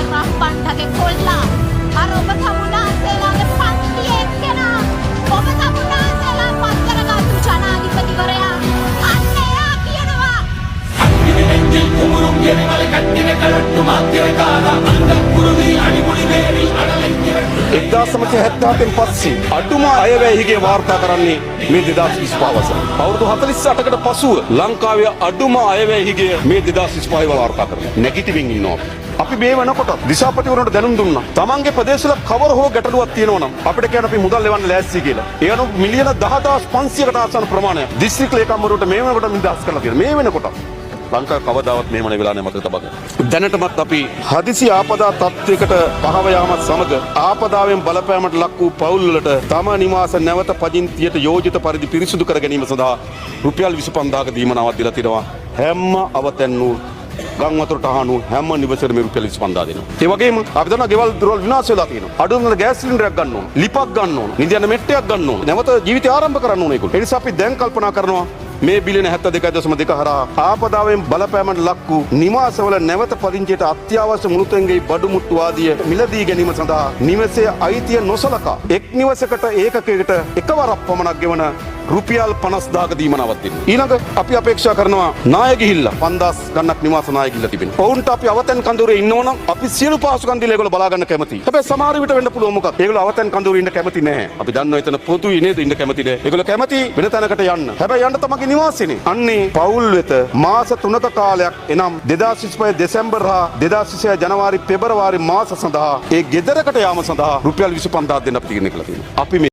රහපන්ටගේ කොල්ලා අර ඔබ තමුන්නාන්සේලාගේ පන්තියේ එක්කෙනා ඔබ තමුන්නාන්සේලා පත් කරගත්තු ජනාධිපතිවරයා අන්න එයා කියනවා අක්කිනේ නෙන්ජිල් කුමුරුම් ගෙනවල කට්ටිනේ කලට්ටු මාත්‍යකාරා අන්ද කුරුවි අනිමුනි වේරි අනලෙන් 1977න් පස්සේ අඩුම අයවැයහිගේ වාර්තා කරන්නේ මේ 2025 වසරේ. අවුරුදු 48කට පසුව ලංකාවේ අඩුම අයවැයහිගේ මේ 2025 වාර්තා කරනවා. නැගිටිමින් ඉන්නවා. අපි මේ වෙනකොට දිසාපතිවරුන්ට දැනුම් දුන්නා. තමන්ගේ ප්‍රදේශවල කවර හෝ ගැටලුවක් තියෙනවා නම් අපිට කියන්න අපි මුදල් ලෙවන්න ලෑස්ති කියලා. ඒ අනුව මිලියන 10500කට ආසන්න ප්‍රමාණයක් දිස්ත්‍රික් ලේකම්වරුන්ට මේ වෙනකොට නිදහස් කරලා තියෙනවා. මේ වෙනකොට ලංකාව කවදාවත් මෙහෙම වෙලා නැහැ මතක තබන්න. දැනටමත් අපි හදිසි ආපදා තත්ත්වයකට පහව යාමත් සමග ආපදාවෙන් බලපෑමට ලක් වූ පවුල් වලට තම නිවාස නැවත පදිංචියට යෝජිත පරිදි පිරිසිදු කර ගැනීම සඳහා රුපියල් 25000ක දීමනාවක් දීලා තිනවා. හැම අවතැන් වූ ගම් වතුරට අහනු හැම නිවසේම මේ රුපියල් 25000 දෙනවා. ඒ වගේම අපි දන්නා ගෙවල් දොරවල් විනාශ වෙලා තියෙනවා. අඩුවන ගෑස් සිලින්ඩරයක් ගන්න ඕන. ලිපක් ගන්න ඕන. නිදියන මෙට්ටයක් ගන්න ඕන. නැවත ජීවිතය ආරම්භ කරන්න ඕන ඒගොල්ලෝ. ඒ නිසා අපි දැන් කල්පනා කරනවා මේ බිලියන 72.2 හරහා ආපදාවෙන් බලපෑමට ලක් වූ නිවාසවල නැවත පදිංචියට අත්‍යවශ්‍ය මුළුතැන්ගේ බඩු මුට්ටු ආදිය මිලදී ගැනීම සඳහා නිවසේ අයිතිය නොසලකා එක් නිවසකට ඒකකයකට එකවරක් පමණක් ගෙවන රුපියල් 50000ක දීමනාවක් දෙනවා. ඊළඟ අපි අපේක්ෂා කරනවා නාය ගිහිල්ලා 5000 ගණනක් නිවාස නාය ගිහිල්ලා තිබෙනවා. ඔවුන්ට අපි අවතැන් කඳවුරේ ඉන්නවනම් අපි සියලු පහසුකම් දීලා ඒගොල්ලෝ බලා ගන්න කැමතියි. හැබැයි සමහර විට වෙන්න පුළුවන් මොකක්ද? ඒගොල්ලෝ අවතැන් කඳවුරේ ඉන්න කැමති නැහැ. අපි දන්නවා එතන පොදුයි නේද ඉන්න කැමති නැහැ. ඒගොල්ලෝ කැමති වෙන තැනකට යන්න. හැබැයි යන්න තමන්ගේ නිවාසෙනේ. අන්නේ පවුල් වෙත මාස 3ක කාලයක් එනම් 2025 දෙසැම්බර් හා 2026 ජනවාරි පෙබරවාරි මාස සඳහා ඒ ගෙදරකට යාම සඳහා රුපියල් 25000 දෙන්න අපි තීරණය කළා තියෙනවා. අපි